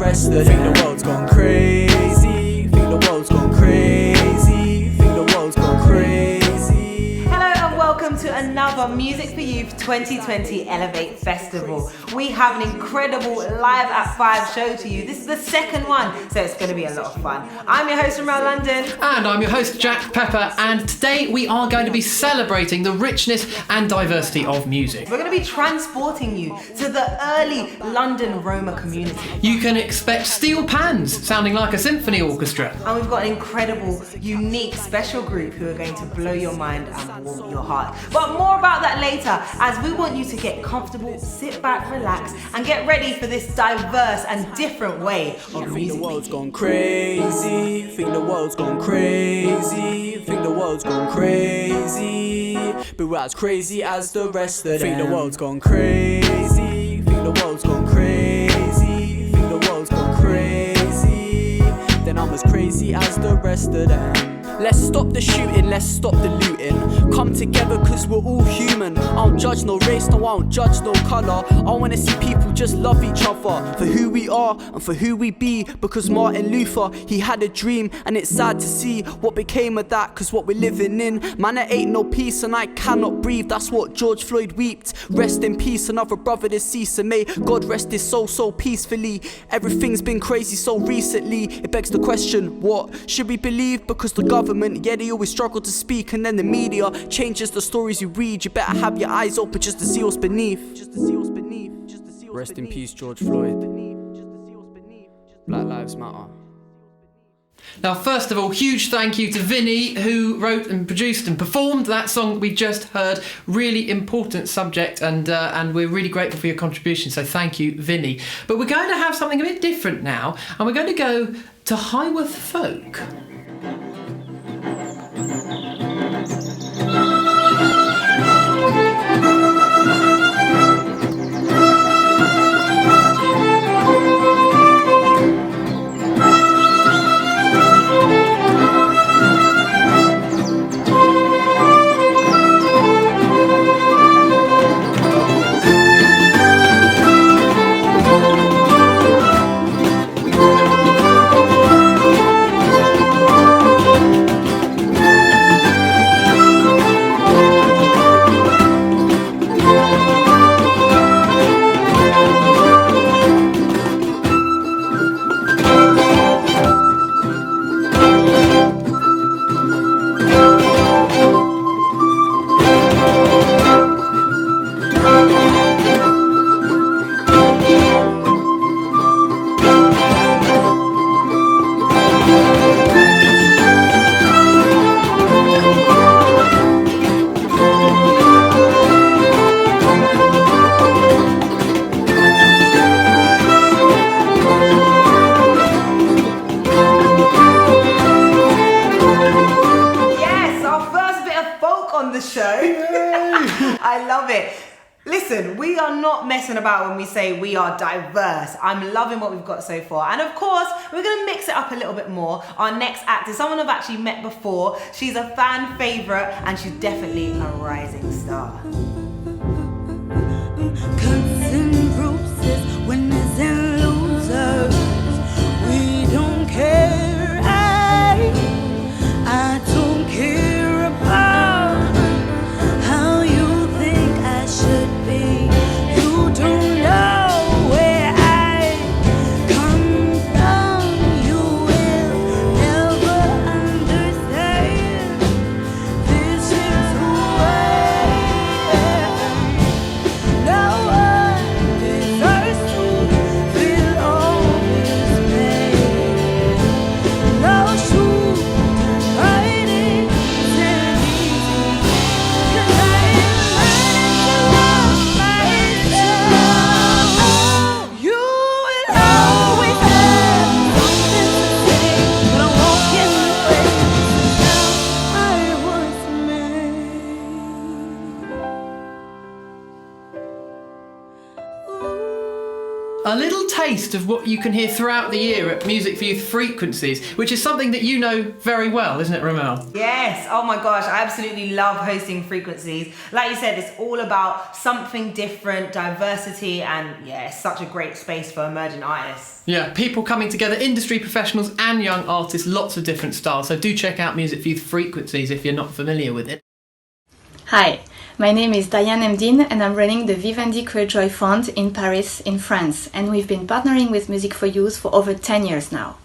rest of them. Think the world's gone crazy. Think the world's gone crazy. Think the world's gone crazy. Hello and welcome to another Music for Youth 2020 Elevate Festival. We have an incredible Live at 5 show to you. This is the second one, so it's going to be a lot of fun. I'm your host from around London. And I'm your host, Jack Pepper, and today we are going to be celebrating the richness and diversity of music. We're going to be transporting you to the early London Roma community. You can expect steel pans sounding like a symphony orchestra. And we've got an incredible, unique, special group who are going to blow your mind and warm your heart. But more about that later, as we want you to get comfortable, sit back, relax, and get ready for this diverse and different way of music. Think the world's gone crazy. Think the world's gone crazy. Think the world's gone crazy. But we're as crazy as the rest of them. Think the world's gone crazy. Think the world's gone crazy. Think the world's gone crazy. Then I'm as crazy as the rest of them. Let's stop the shooting, let's stop the looting. Come together cause we're all human. I don't judge no race, no I don't judge no colour. I wanna see people just love each other for who we are and for who we be. Because Martin Luther, he had a dream, and it's sad to see what became of that. Cause what we're living in, man, there ain't no peace and I cannot breathe. That's what George Floyd wept. Rest in peace, another brother deceased, and may God rest his soul so peacefully. Everything's been crazy so recently. It begs the question, what should we believe? Because the government, yeah, they always struggle to speak, and then the media changes the stories you read. You better have your eyes open just to see what's beneath. Rest in peace, George Floyd. Black Lives Matter. Now, first of all, huge thank you to Vinnie, who wrote and produced and performed that song we just heard. Really important subject, and we're really grateful for your contribution, so thank you, Vinnie. But we're going to have something a bit different now, and we're going to go to Highworth folk. About when we say we are diverse. I'm loving what we've got so far, and of course we're going to mix it up a little bit more. Our next act is someone I've actually met before. She's a fan favourite and she's definitely a rising star. Cuts and bruises, winners and losers, we don't care. I don't care about how you think I should be. Don't know where I come from. You will never understand. This is who I am. No a little taste of what you can hear throughout the year at Music for Youth Frequencies, which is something that you know very well, isn't it, Ramel? Yes, oh my gosh, I absolutely love hosting Frequencies. Like you said, it's all about something different, diversity, and yeah, it's such a great space for emerging artists. Yeah, people coming together, industry professionals and young artists, lots of different styles. So do check out Music for Youth Frequencies if you're not familiar with it. Hi, my name is Diane Emdine and I'm running the Vivendi Queer Joy Fund in Paris, in France, and we've been partnering with Music for Youth for over 10 years now.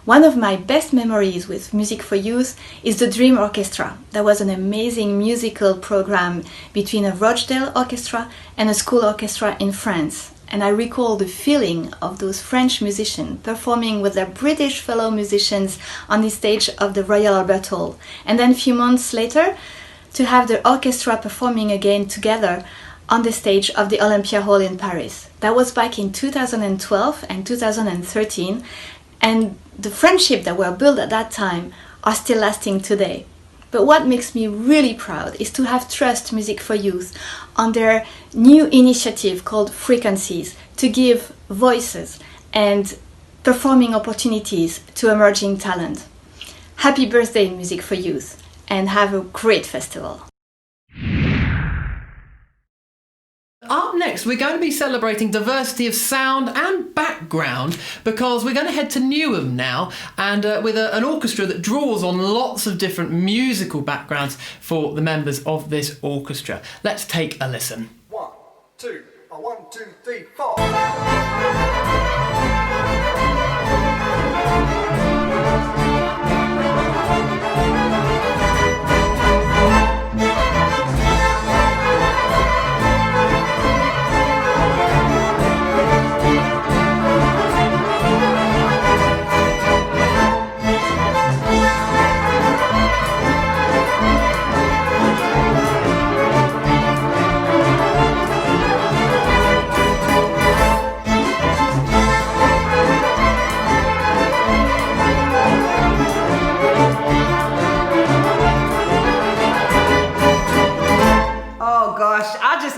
One of my best memories with Music for Youth is the Dream Orchestra. That was an amazing musical program between a Rochdale orchestra and a school orchestra in France. And I recall the feeling of those French musicians performing with their British fellow musicians on the stage of the Royal Albert Hall. And then a few months later, to have the orchestra performing again together on the stage of the Olympia Hall in Paris. That was back in 2012 and 2013, and the friendship that were built at that time are still lasting today. But what makes me really proud is to have trust Music for Youth on their new initiative called Frequencies to give voices and performing opportunities to emerging talent. Happy birthday, Music for Youth, and have a great festival. Up next, we're going to be celebrating diversity of sound and background because we're going to head to Newham now, and with an orchestra that draws on lots of different musical backgrounds for the members of this orchestra. Let's take a listen. 1, 2, 1, 2, 3, 4.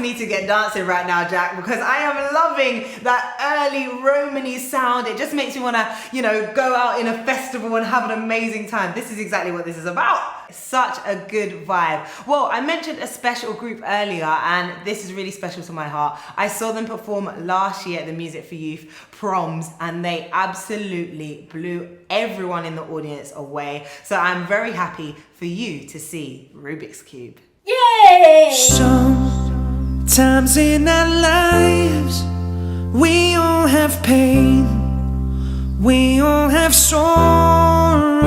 Need to get dancing right now, Jack, because I am loving that early Romany sound. It just makes me want to, go out in a festival and have an amazing time. This is exactly what this is about. Such a good vibe. Well, I mentioned a special group earlier, and this is really special to my heart. I saw them perform last year at the Music for Youth Proms, and they absolutely blew everyone in the audience away. So I'm very happy for you to see Rubik's Cube. Yay! Sometimes in our lives, we all have pain, we all have sorrow,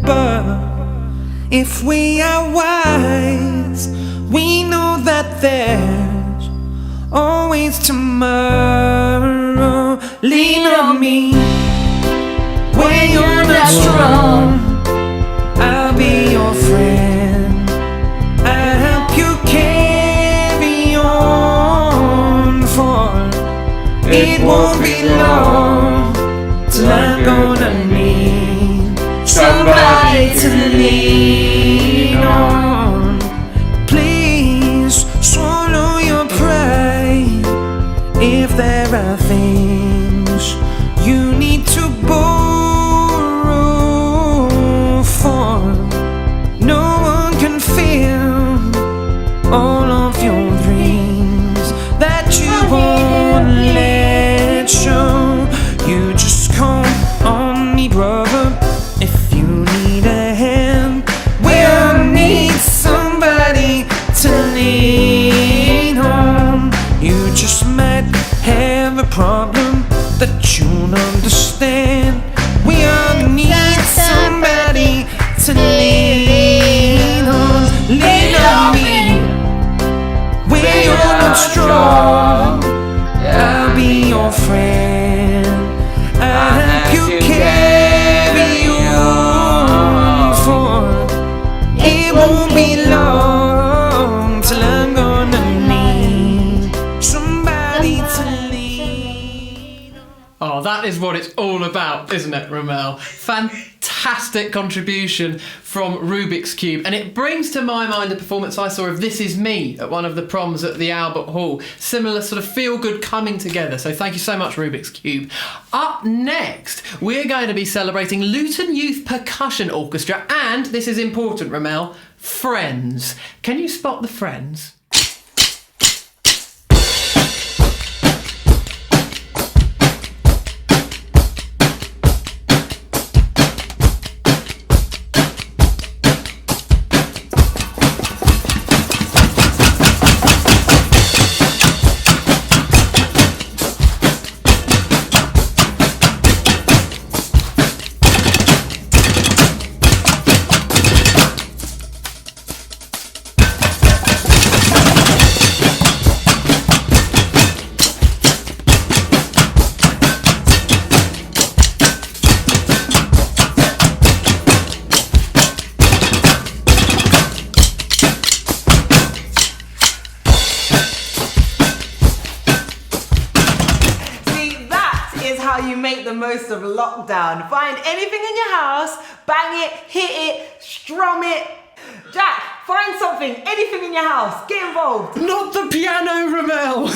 but if we are wise, we know that there's always tomorrow. Lean on me when you're not strong, I'll be your friend, I'll help you carry on, for it won't be long till I'm gonna need somebody to lean on. Please swallow your pride if there are things you need to borrow, for no one can fill all of your dreams that you won't let show. You just call on me, brother, if you need a hand. We'll need somebody to lean on. You just might have a problem that you'll understand. We all need somebody to lean on. Lean on me when you're not strong, I'll be your friend, I'll help you carry on, for it won't be long till I'm gonna need somebody to lean on. Oh, That is what it's all about, isn't it, Ramel? Fantastic contribution from Rubik's Cube. And it brings to my mind a performance I saw of This Is Me at one of the proms at the Albert Hall. Similar sort of feel-good coming together. So thank you so much, Rubik's Cube. Up next, we're going to be celebrating Luton Youth Percussion Orchestra. And, this is important, Ramel, Friends. Can you spot the Friends? Most of lockdown. Find anything in your house, bang it, hit it, strum it. Jack, find something, anything in your house, get involved. Not the piano, Ramel!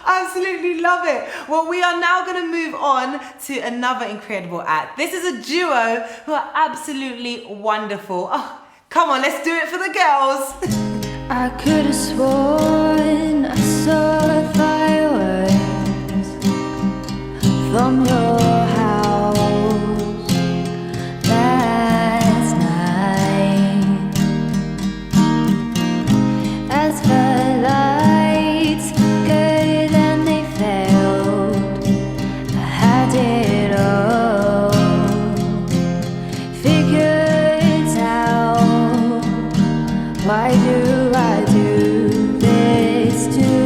Absolutely love it. Well, we are now going to move on to another incredible act. This is a duo who are absolutely wonderful. Oh, come on, let's do it for the girls. I could have sworn I saw fireworks from your house last night. As the lights good and they failed, I had it all figured out. Why do I do this to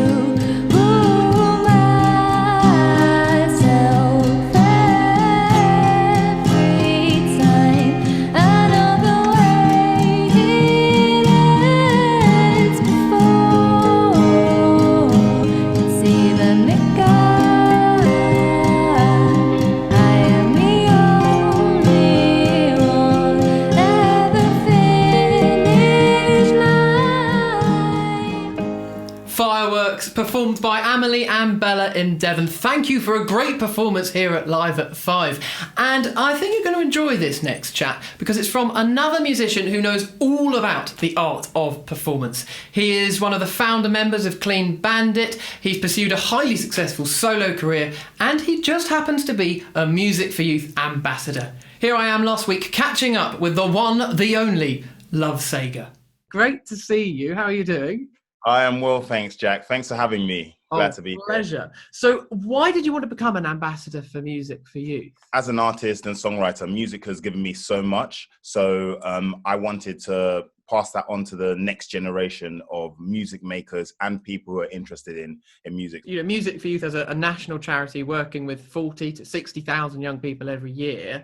performed by Amelie and Bella in Devon. Thank you for a great performance here at Live at 5. And I think you're going to enjoy this next chat because it's from another musician who knows all about the art of performance. He is one of the founder members of Clean Bandit. He's pursued a highly successful solo career and he just happens to be a Music for Youth ambassador. Here I am last week catching up with the one, the only, Love Sager. Great to see you. How are you doing? I am well, thanks, Jack. Thanks for having me. Glad to be here. Pleasure. So why did you want to become an ambassador for Music for Youth? As an artist and songwriter, music has given me so much. So I wanted to pass that on to the next generation of music makers and people who are interested in music. You know, Music for Youth as a national charity working with 40 to 60,000 young people every year.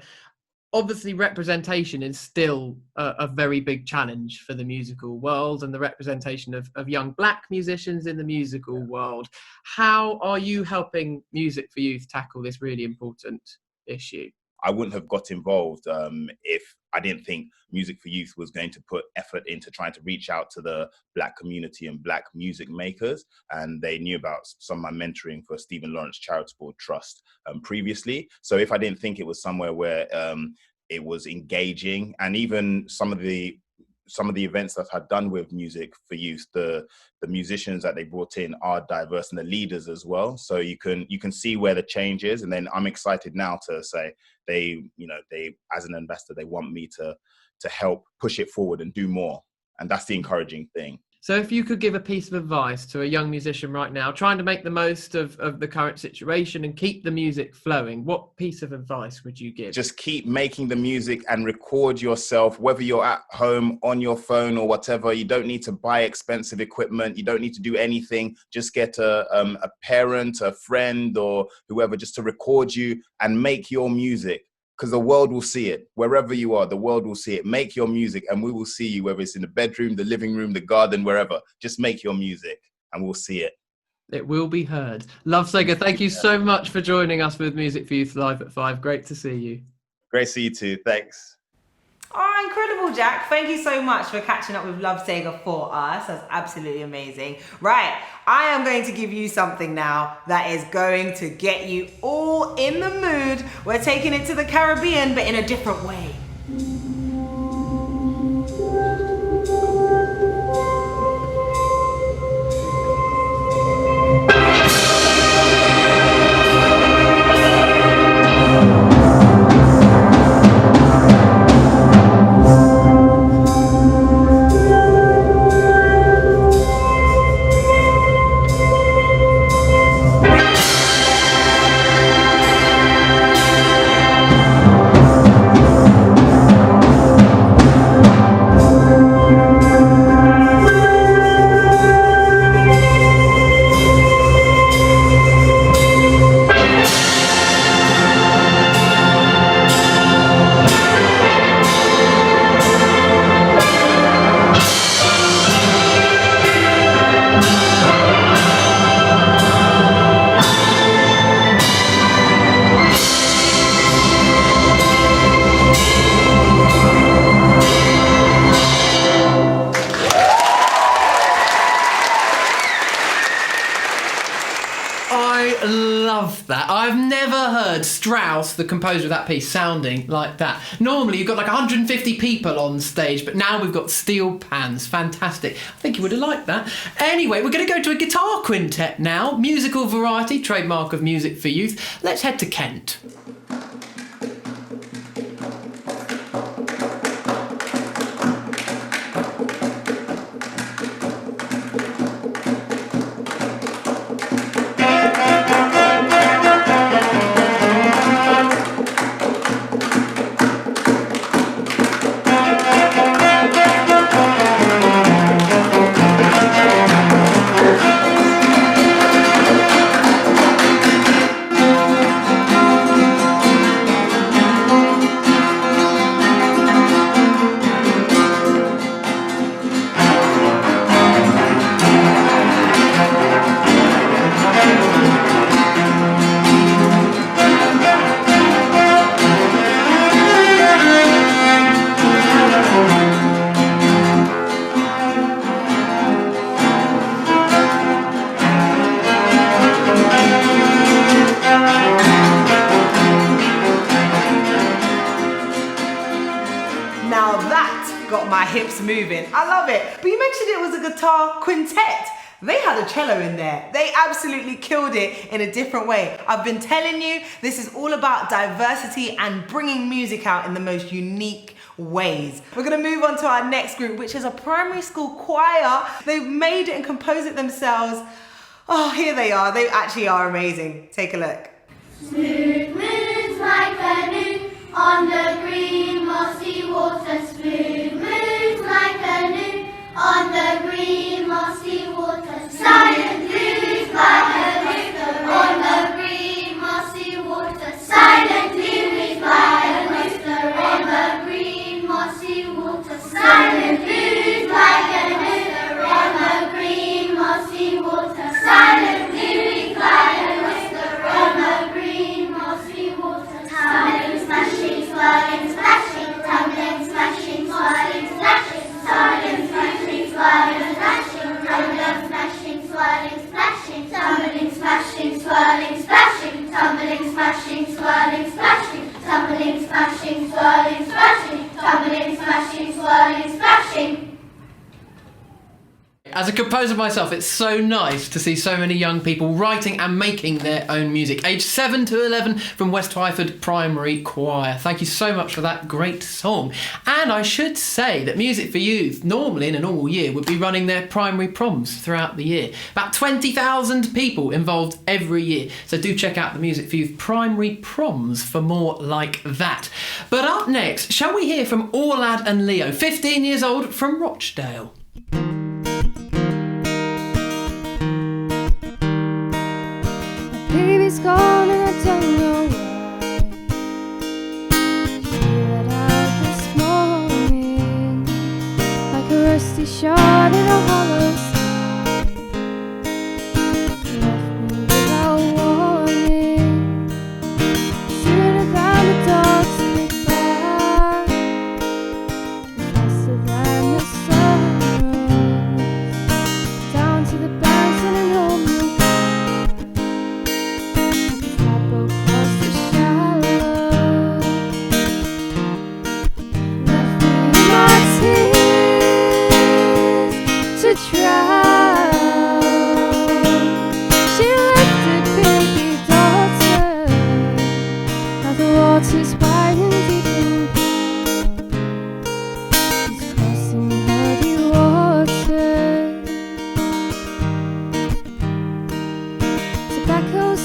Obviously, representation is still a very big challenge for the musical world and the representation of young black musicians in the musical world. How are you helping Music for Youth tackle this really important issue? I wouldn't have got involved if I didn't think Music for Youth was going to put effort into trying to reach out to the black community and black music makers. And they knew about some of my mentoring for Stephen Lawrence Charitable Trust previously. So if I didn't think it was somewhere where it was engaging, and even some of the events that I've done with Music for Youth, the musicians that they brought in are diverse and the leaders as well. So you can see where the change is. And then I'm excited now to say they as an investor, they want me to help push it forward and do more. And that's the encouraging thing. So if you could give a piece of advice to a young musician right now, trying to make the most of the current situation and keep the music flowing, what piece of advice would you give? Just keep making the music and record yourself, whether you're at home, on your phone or whatever. You don't need to buy expensive equipment. You don't need to do anything. Just get a parent, a friend or whoever just to record you and make your music. Because the world will see it. Wherever you are, the world will see it. Make your music and we will see you, whether it's in the bedroom, the living room, the garden, wherever. Just make your music and we'll see it. It will be heard. Love Sega, thank you so much for joining us with Music for Youth Live at 5. Great to see you. Great to see you too. Thanks. Oh, incredible, Jack. Thank you so much for catching up with Love Sega for us. That's absolutely amazing. Right, I am going to give you something now that is going to get you all in the mood. We're taking it to the Caribbean, but in a different way. Strauss, the composer of that piece, sounding like that. Normally you've got like 150 people on stage, but now we've got steel pans. Fantastic. I think you would have liked that. Anyway, we're going to go to a guitar quintet now. Musical variety, trademark of Music for Youth. Let's head to Kent. Moving. I love it. But you mentioned it was a guitar quintet. They had a cello in there. They absolutely killed it in a different way. I've been telling you, this is all about diversity and bringing music out in the most unique ways. We're going to move on to our next group, which is a primary school choir. They've made it and composed it themselves. Oh, here they are. They actually are amazing. Take a look. Smooth moves like a new on the green mossy water. Smooth moves like a new on the green mossy water. Silent blues like a new on the green mossy water. Silent blues like a new on the green mossy water. Silent blues like a new on the green mossy water. Silent blues like a new on the green mossy water. Tumbling, smashing, swirling, splashing, tumbling, smashing, swirling, splashing, tumbling, smashing, swirling, splashing, tumbling, smashing, swirling, splashing, tumbling, smashing, swirling, splashing, tumbling, smashing, swirling, splashing, tumbling, smashing, swirling, splashing, tumbling, smashing, swirling, splashing. As a composer myself, it's so nice to see so many young people writing and making their own music. Aged 7 to 11 from West Twyford Primary Choir. Thank you so much for that great song. And I should say that Music for Youth, normally in a normal year, would be running their primary proms throughout the year. About 20,000 people involved every year. So do check out the Music for Youth primary proms for more like that. But up next, shall we hear from Orladh and Leo, 15 years old from Rochdale. Baby's gone and I don't know why. She let out this morning like a rusty shard in a hollow sky.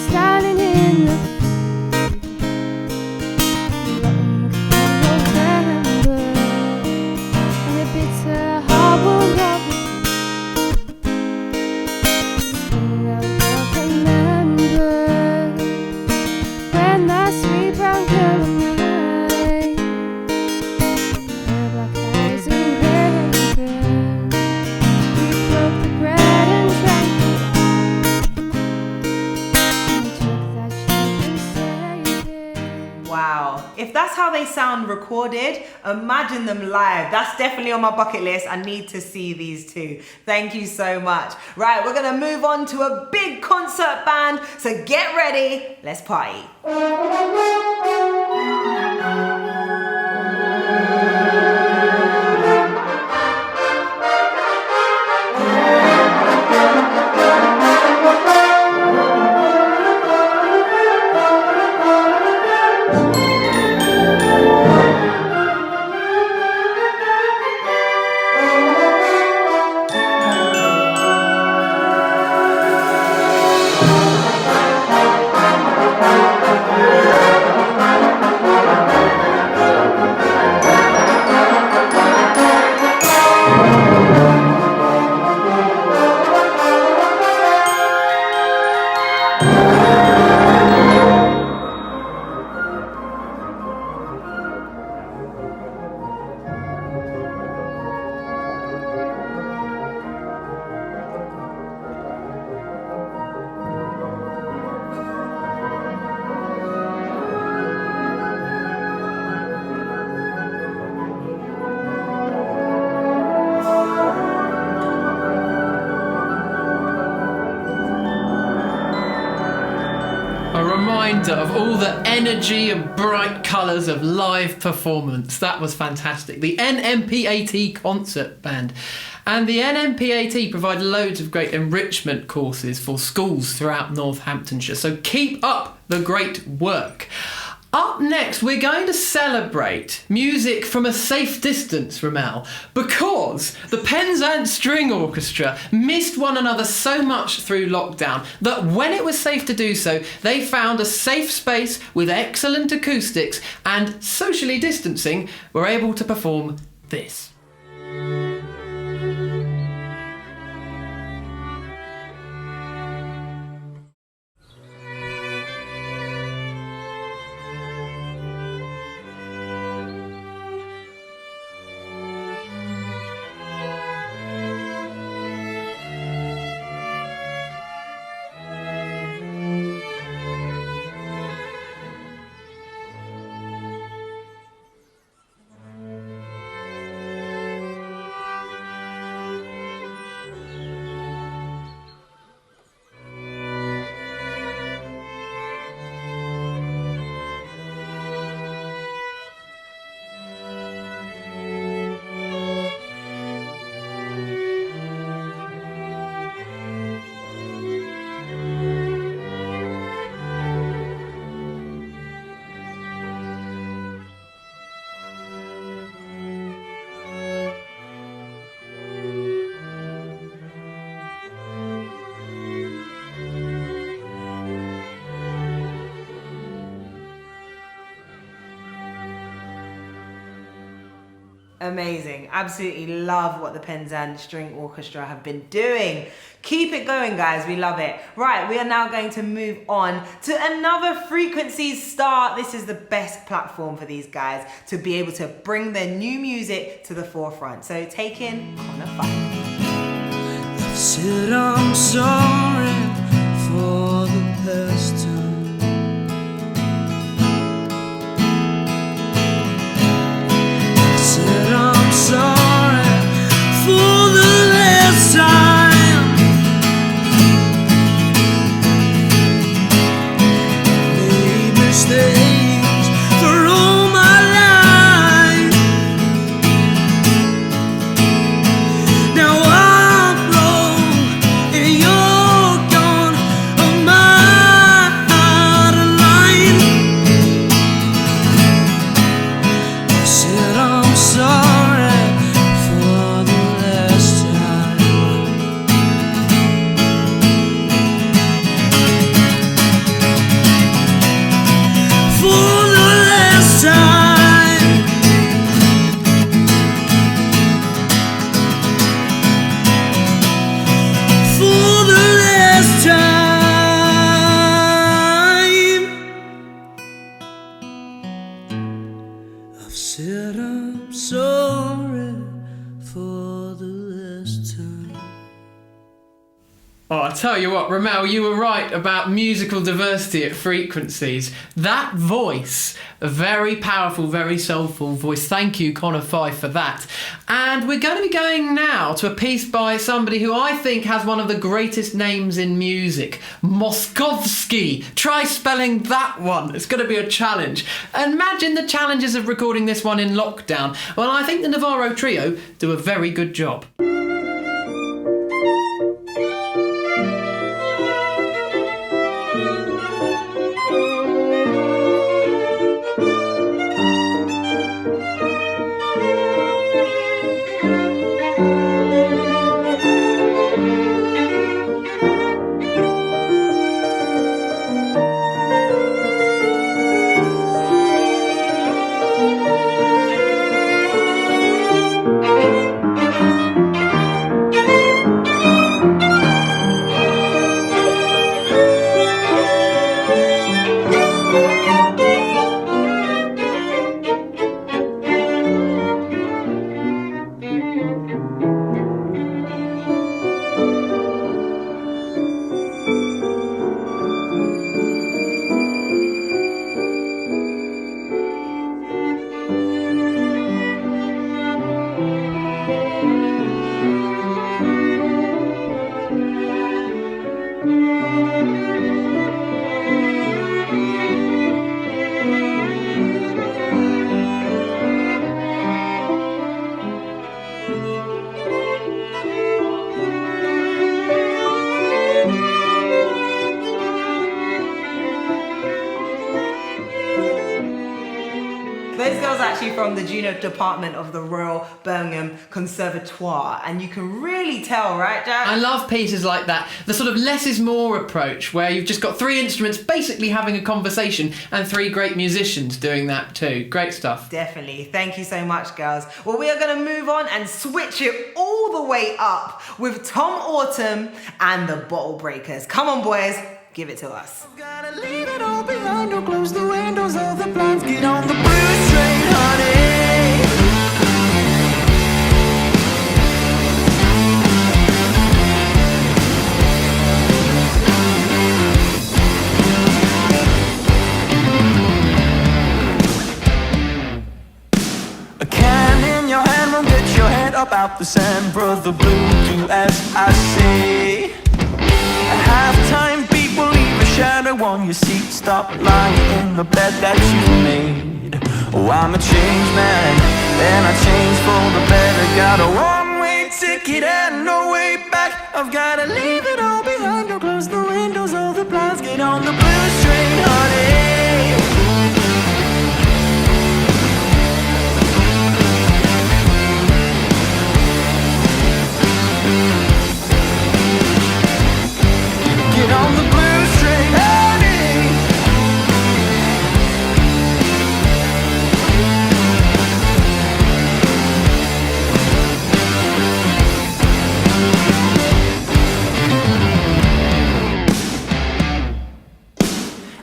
standing in the long November, and the bitter heart will love you. Remember when that sweet brown girl of mine, her black eyes and raven, we broke the bread and drank it, and took that ship and saved it. Wow. If that's how they sound recorded, imagine them live. That's definitely on my bucket list. I need to see these two. Thank you so much. Right, we're gonna move on to a big concert band, so get ready. Let's party. Of all the energy and bright colours of live performance. That was fantastic. The NMPAT concert band. And the NMPAT provide loads of great enrichment courses for schools throughout Northamptonshire. So keep up the great work. Up next, we're going to celebrate music from a safe distance, Ramel, because the Penzance String Orchestra missed one another so much through lockdown that when it was safe to do so, they found a safe space with excellent acoustics and socially distancing were able to perform this. Amazing. Absolutely love what the Penzance String Orchestra have been doing. Keep it going, guys. We love it. Right, we are now going to move on to another Frequencies star. This is the best platform for these guys to be able to bring their new music to the forefront. So take in Connor Fyfe. I've said I'm sorry for the past time. I'm sorry for the last time. Made mistakes for all my life. Now I'm broke and you're tell you what, Ramel, you were right about musical diversity at Frequencies. That voice, a very powerful, very soulful voice. Thank you, Connor Fyfe, for that. And we're going to be going now to a piece by somebody who I think has one of the greatest names in music, Moskovsky. Try spelling that one. It's going to be a challenge. Imagine the challenges of recording this one in lockdown. Well, I think the Navarra Trio do a very good job. From the junior department of the Royal Birmingham Conservatoire, and you can really tell, right, Jack? I love pieces like that. The sort of less is more approach, where you've just got three instruments basically having a conversation and three great musicians doing that too. Great stuff. Definitely. Thank you so much, girls. Well, we are going to move on and switch it all the way up with Tom Auton and the Bottle Breakers. Come on, boys. Give it to us. Gotta leave it all behind or close the windows of the blinds. Get on the blues train, honey. A can in your hand won't get your head up out the sand. Brother Blue, do as I say. At halftime, people leave a shadow on your seat. Stop lying in the bed that you made. Oh, I'm a changed man, and I changed for the better. Got a one-way ticket and no way back. I've gotta leave it all behind or close the windows or the blinds. Get on the blues train, honey. Get on the blues train, honey.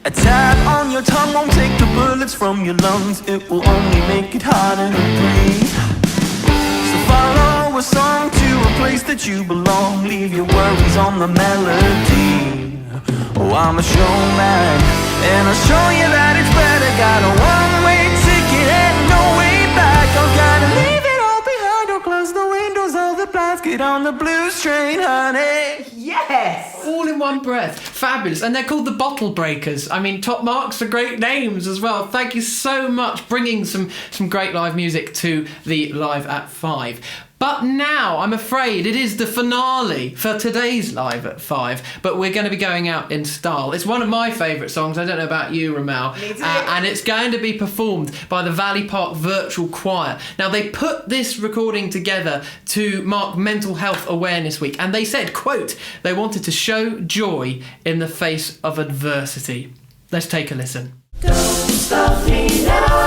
A tab on your tongue won't take the bullets from your lungs. It will only make it harder to breathe. So follow a song to a place that you belong. Leave your worries on the melody. Oh, I'm a showman, and I'll show you that it's better. Got a one-way ticket and no way back. I've gotta leave it all behind or close the windows of the blinds. Get on the blues train, honey. Yes! All in one breath. Fabulous. And they're called the Bottle Breakers. I mean, top marks for great names as well. Thank you so much, bringing some great live music to the Live at 5. But now, I'm afraid, it is the finale for today's Live at 5, but we're going to be going out in style. It's one of my favourite songs, I don't know about you, Ramel, and it's going to be performed by the Valley Park Virtual Choir. Now, they put this recording together to mark Mental Health Awareness Week, and they said, quote, they wanted to show joy in the face of adversity. Let's take a listen. Don't stop me now.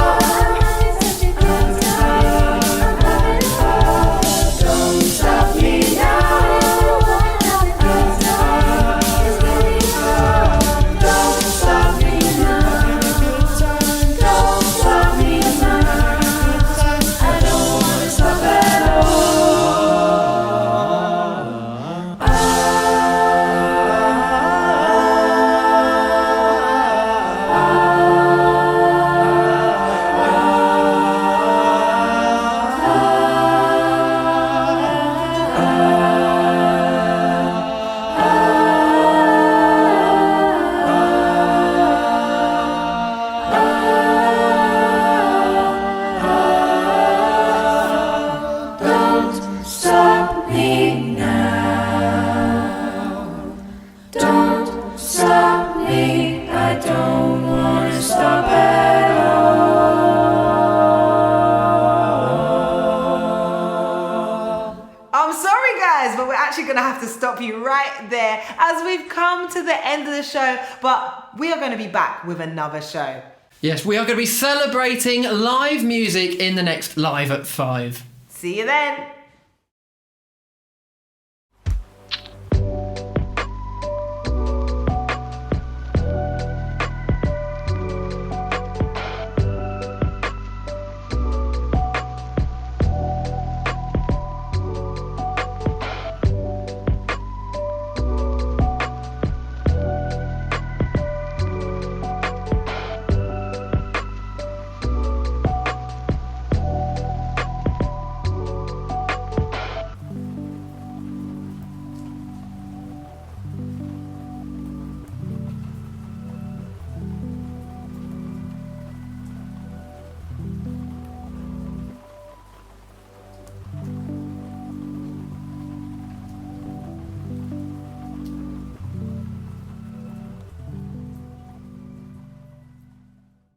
here as we've come to the end of the show, but we are going to be back with another show. Yes, we are going to be celebrating live music in the next Live at 5. See you then.